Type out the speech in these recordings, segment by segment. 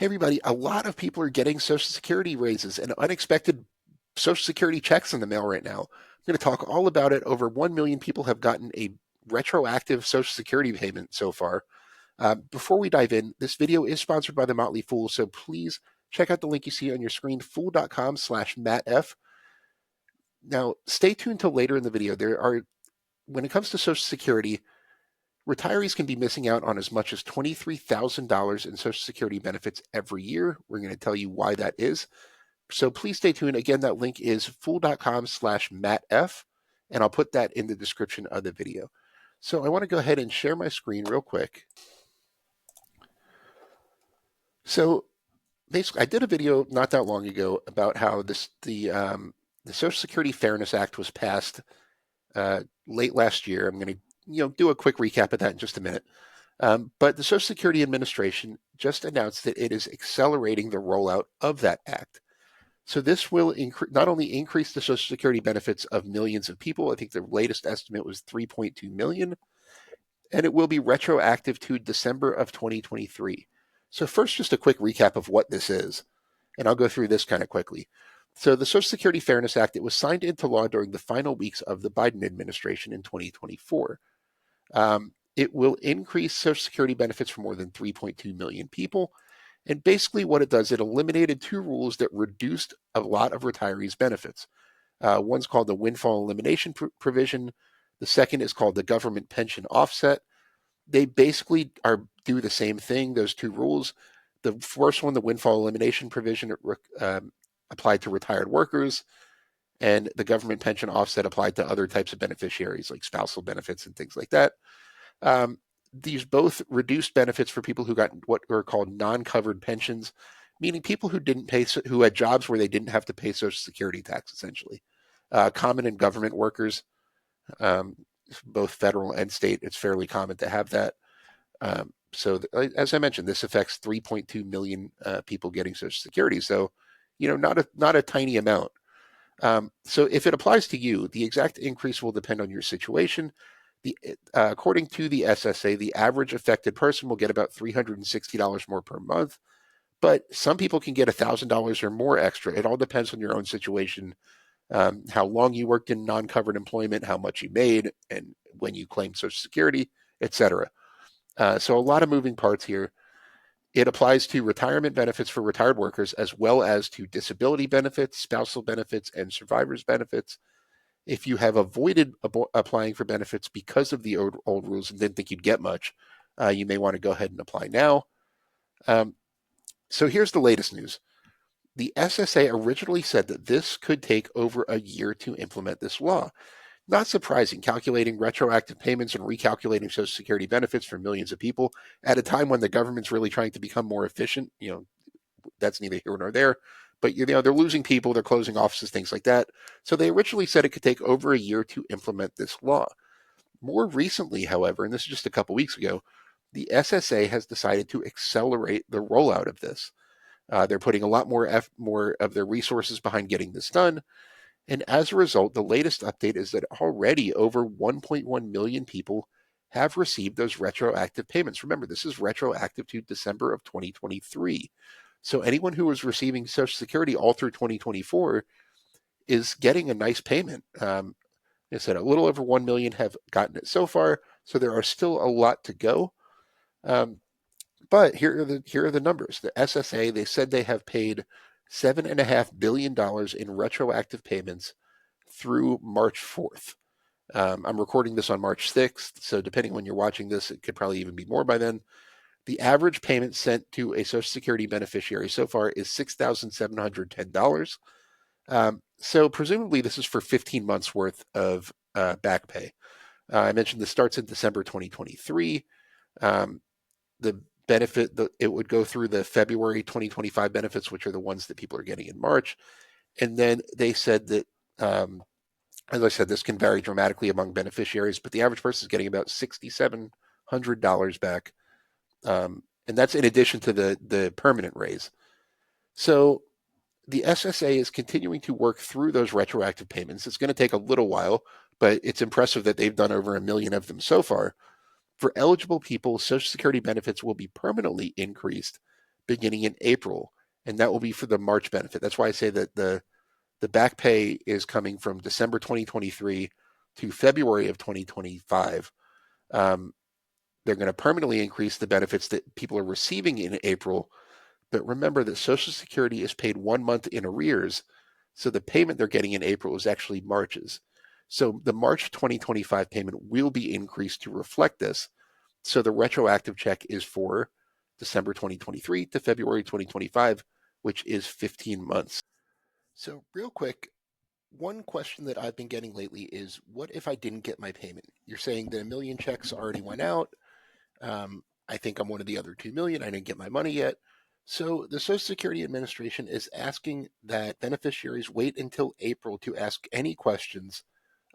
Hey, everybody, a lot of people are getting Social Security raises and unexpected Social Security checks in the mail right now. I'm going to talk all about it. Over 1 million people have gotten a retroactive Social Security payment so far. Before we dive in, this video is sponsored by the Motley Fool, so please check out the link you see on your screen, fool.com/mattf. Now, stay tuned till later in the video. When it comes to Social Security, retirees can be missing out on as much as $23,000 in Social Security benefits every year. We're going to tell you why that is. So please stay tuned. Again, that link is fool.com/mattf, and I'll put that in the description of the video. So I want to go ahead and share my screen real quick. So basically, I did a video not that long ago about how the Social Security Fairness Act was passed late last year. I'm going to do a quick recap of that in just a minute. But the Social Security Administration just announced that it is accelerating the rollout of that act. So this will not only increase the Social Security benefits of millions of people, I think the latest estimate was 3.2 million, and it will be retroactive to December of 2023. So first, just a quick recap of what this is, and I'll go through this kind of quickly. So the Social Security Fairness Act, it was signed into law during the final weeks of the Biden administration in 2024. It will increase Social Security benefits for more than 3.2 million people. And basically what it does, it eliminated two rules that reduced a lot of retirees' benefits. One's called the windfall elimination provision. The second is called the government pension offset. They basically do the same thing, those two rules. The first one, the windfall elimination provision, applied to retired workers, and the government pension offset applied to other types of beneficiaries like spousal benefits and things like that. These both reduced benefits for people who got what were called non-covered pensions, meaning people who had jobs where they didn't have to pay Social Security tax, essentially. Common and government workers, both federal and state, it's fairly common to have that. As I mentioned, this affects 3.2 million people getting Social Security. So, not a tiny amount. So if it applies to you, the exact increase will depend on your situation. According to the SSA, the average affected person will get about $360 more per month, but some people can get $1,000 or more extra. It all depends on your own situation, how long you worked in non-covered employment, how much you made, and when you claimed Social Security, etc. So a lot of moving parts here. It applies to retirement benefits for retired workers, as well as to disability benefits, spousal benefits, and survivors benefits. If you have avoided applying for benefits because of the old rules and didn't think you'd get much, you may want to go ahead and apply now. So here's the latest news. The SSA originally said that this could take over a year to implement this law. Not surprising, calculating retroactive payments and recalculating Social Security benefits for millions of people at a time when the government's really trying to become more efficient. That's neither here nor there. But they're losing people, they're closing offices, things like that. So they originally said it could take over a year to implement this law. More recently, however, and this is just a couple weeks ago, the SSA has decided to accelerate the rollout of this. They're putting a lot more of their resources behind getting this done. And as a result, the latest update is that already over 1.1 million people have received those retroactive payments. Remember, this is retroactive to December of 2023. So anyone who was receiving Social Security all through 2024 is getting a nice payment. I said a little over 1 million have gotten it so far, so there are still a lot to go. But here are the numbers. The SSA, they said they have paid $7.5 billion in retroactive payments through March 4th. I'm recording this on March 6th, so depending when you're watching this, it could probably even be more by then. The average payment sent to a Social Security beneficiary so far is $6,710. So presumably this is for 15 months worth of back pay. I mentioned this starts in December 2023. The benefit, it would go through the February 2025 benefits, which are the ones that people are getting in March. And then they said that, as I said, this can vary dramatically among beneficiaries, but the average person is getting about $6,700 back. And that's in addition to the permanent raise. So the SSA is continuing to work through those retroactive payments. It's going to take a little while, but it's impressive that they've done over 1 million of them so far. For eligible people, Social Security benefits will be permanently increased beginning in April, and that will be for the March benefit. That's why I say that the back pay is coming from December 2023 to February of 2025. Um, they're going to permanently increase the benefits that people are receiving in April. But remember that Social Security is paid 1 month in arrears. So the payment they're getting in April is actually March's. So the March 2025 payment will be increased to reflect this. So the retroactive check is for December 2023 to February 2025, which is 15 months. So, real quick, one question that I've been getting lately is what if I didn't get my payment? You're saying that a million checks already went out. I think I'm one of the other 2 million. I didn't get my money yet. So the Social Security Administration is asking that beneficiaries wait until April to ask any questions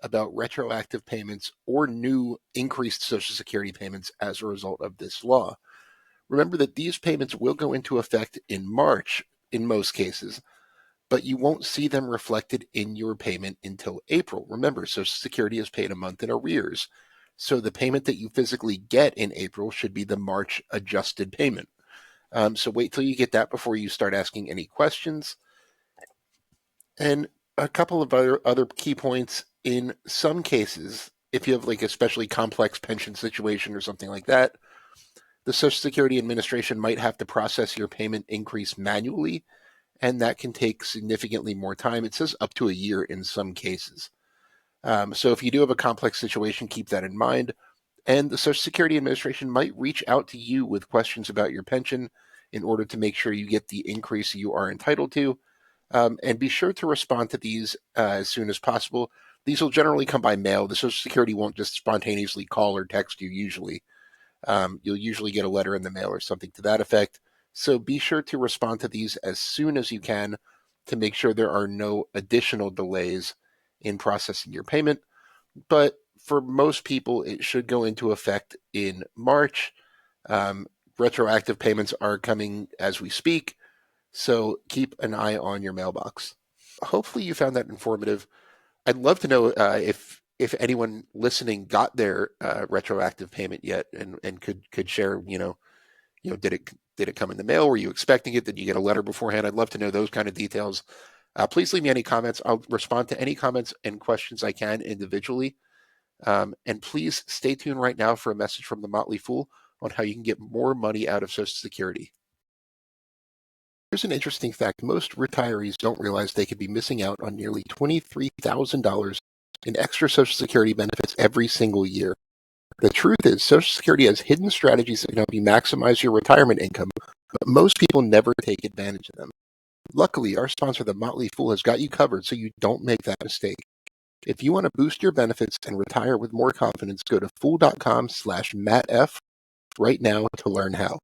about retroactive payments or new increased Social Security payments as a result of this law. Remember that these payments will go into effect in March in most cases, but you won't see them reflected in your payment until April. Remember, Social Security is paid a month in arrears. So the payment that you physically get in April should be the March adjusted payment. So wait till you get that before you start asking any questions. And a couple of other key points. In some cases, if you have like a especially complex pension situation or something like that, the Social Security Administration might have to process your payment increase manually, and that can take significantly more time. It says up to a year in some cases. So if you do have a complex situation, keep that in mind. And the Social Security Administration might reach out to you with questions about your pension in order to make sure you get the increase you are entitled to. And be sure to respond to these as soon as possible. These will generally come by mail. The Social Security won't just spontaneously call or text you usually. You'll usually get a letter in the mail or something to that effect. So be sure to respond to these as soon as you can to make sure there are no additional delays in processing your payment. But for most people, it should go into effect in March. Retroactive payments are coming as we speak, so keep an eye on your mailbox. Hopefully, you found that informative. I'd love to know if anyone listening got their retroactive payment yet, and could share. Did it come in the mail? Were you expecting it? Did you get a letter beforehand? I'd love to know those kind of details. Please leave me any comments. I'll respond to any comments and questions I can individually. And please stay tuned right now for a message from the Motley Fool on how you can get more money out of Social Security. Here's an interesting fact. Most retirees don't realize they could be missing out on nearly $23,000 in extra Social Security benefits every single year. The truth is, Social Security has hidden strategies that can help you maximize your retirement income, but most people never take advantage of them. Luckily, our sponsor, the Motley Fool, has got you covered so you don't make that mistake. If you want to boost your benefits and retire with more confidence, go to fool.com/MattF right now to learn how.